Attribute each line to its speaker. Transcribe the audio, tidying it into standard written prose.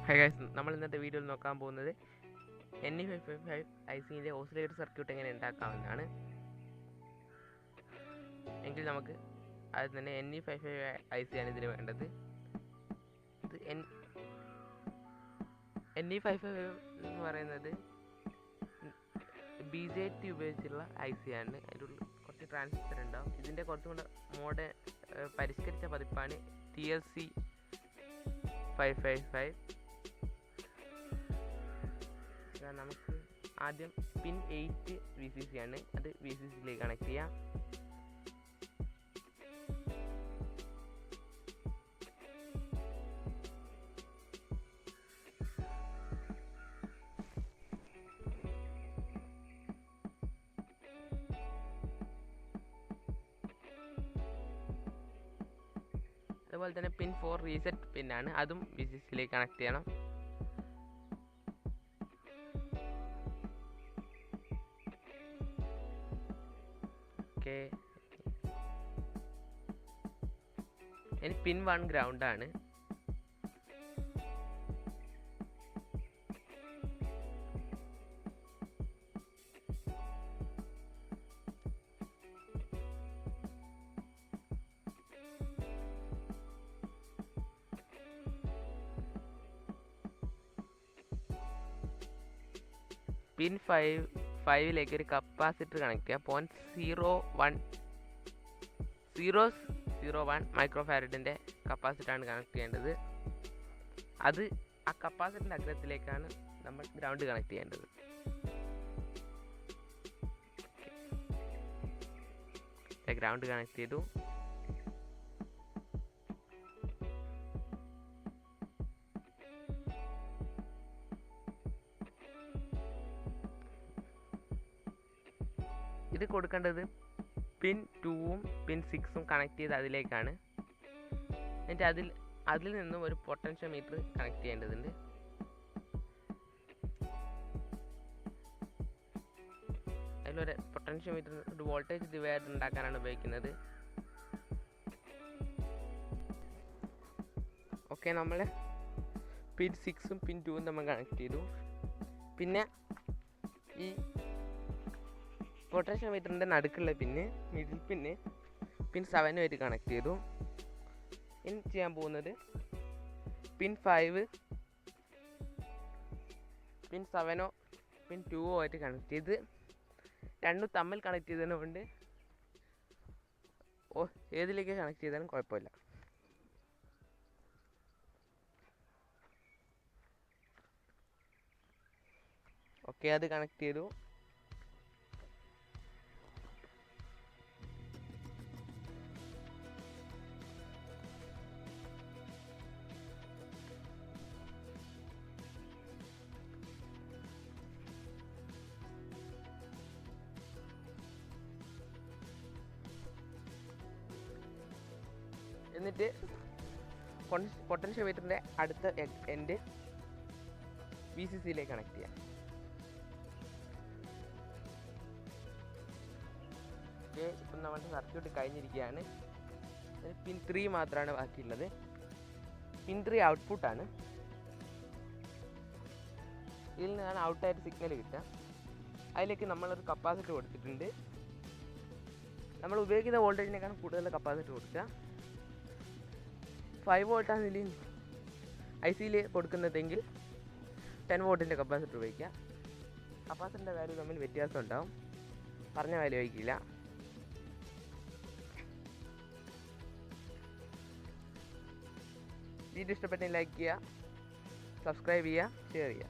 Speaker 1: High guys, നമ്മൾ ഇന്നത്തെ വീഡിയോയിൽ നോക്കാൻ പോകുന്നത് NE555 ICൻ്റെ ഓസിലേറ്റർ സർക്യൂട്ട് എങ്ങനെ ഉണ്ടാക്കാമെന്നാണ്. എങ്കിൽ നമുക്ക് ആദ്യം തന്നെ NE555 IC ആണ് ഇതിന് വേണ്ടത്. ഇത് NE555 എന്ന് പറയുന്നത് BJT ഉപയോഗിച്ചുള്ള IC ആണ്. അതിൻ്റെ ഉള്ളിൽ കുറച്ച് ട്രാൻസിസ്റ്റർ ഉണ്ടാവും. ഇതിൻ്റെ കുറച്ചും കൂടെ പരിഷ്കരിച്ച പതിപ്പാണ് TLC 555. നമുക്ക് ആദ്യം പിൻ 8 VCC ആണ്, അത് VCCയിലേക്ക് കണക്ട് ചെയ്യാം. അതുപോലെ തന്നെ പിൻ 4 റീസെറ്റ് പിന്നാണ്, അതും VCCയിലേക്ക് കണക്ട് ചെയ്യണം. ഇനി പിൻ 1 ഗ്രൗണ്ട് ആണ്. പിൻ 5ലേക്ക് ഒരു കപ്പാസിറ്റർ കണക്ട് ചെയ്യാം. 0.001 മൈക്രോഫാരഡിൻ്റെ കപ്പാസിറ്ററാണ് കണക്ട് ചെയ്യേണ്ടത്. അത് ആ കപ്പാസിറ്ററിൻ്റെ അഗ്രത്തിലേക്കാണ് നമ്മൾ ഗ്രൗണ്ട് കണക്ട് ചെയ്യേണ്ടത്. ഗ്രൗണ്ട് കണക്ട് ചെയ്തു. ഇത് കൊടുക്കേണ്ടത് പിൻ 2ഉം പിൻ 6ഉം കണക്ട് ചെയ്ത് അതിലേക്കാണ്. എന്നിട്ട് അതിൽ നിന്നും ഒരു പൊട്ടൻഷ്യോ മീറ്റർ കണക്ട് ചെയ്യേണ്ടതുണ്ട്. അതിലൊരു പൊട്ടൻഷ്യോ മീറ്റർ ഒരു വോൾട്ടേജ് ഡിവൈഡർ ഉണ്ടാക്കാനാണ് ഉപയോഗിക്കുന്നത്. ഓക്കെ, നമ്മൾ പിൻ 6ഉം പിൻ 2ഉം നമ്മൾ കണക്ട് ചെയ്തു. പിന്നെ ഈ പൊട്ടൻഷ്യോ മീറ്ററിൻ്റെ നടുക്കുള്ള മിഡിൽ പിൻ 7 കണക്ട് ചെയ്തു. ഇനി ചെയ്യാൻ പോകുന്നത് പിൻ 5 പിൻ 7 പിൻ 2 ആയിട്ട് കണക്ട് ചെയ്ത് രണ്ടും തമ്മിൽ കണക്ട് ചെയ്തതിനെ കൊണ്ട് ഏതിലേക്ക് കണക്ട് ചെയ്താലും കുഴപ്പമില്ല. ഓക്കെ, അത് കണക്ട് ചെയ്തു. എന്നിട്ട് പൊട്ടൻഷ്യോ മീറ്ററിൻ്റെ അടുത്ത എൻഡ് VCCയിലേക്ക് കണക്ട് ചെയ്യാം. ഓക്കെ, ഇപ്പം നമ്മുടെ സർക്യൂട്ട് കഴിഞ്ഞിരിക്കുകയാണ്. പിൻ 3 മാത്രമാണ് ബാക്കിയുള്ളത്. പിൻ 3 ഔട്ട്പുട്ടാണ്. ഇതിൽ നിന്നാണ് ഔട്ടായിട്ട് സിഗ്നൽ കിട്ടുക. അതിലേക്ക് നമ്മളൊരു കപ്പാസിറ്റർ കൊടുത്തിട്ടുണ്ട്. നമ്മൾ ഉപയോഗിക്കുന്ന വോൾട്ടേജിനേക്കാൾ കൂടുതൽ കപ്പാസിറ്റർ കൊടുക്കുക. 5 വോൾട്ടാണ് ഇതിൽ ICയിൽ കൊടുക്കുന്നതെങ്കിൽ 10 വോൾട്ടിൻ്റെ കപ്പാസിറ്റർ ഉപയോഗിക്കുക. കപ്പാസിറ്ററിൻ്റെ വാല്യൂ തമ്മിൽ വ്യത്യാസം ഉണ്ടാവും, പറഞ്ഞ വാല്യൂ ഉപയോഗിക്കില്ല. വീഡിയോ ഇഷ്ടപ്പെട്ടെങ്കിൽ ലൈക്ക് ചെയ്യുക, സബ്സ്ക്രൈബ് ചെയ്യുക, ഷെയർ ചെയ്യുക.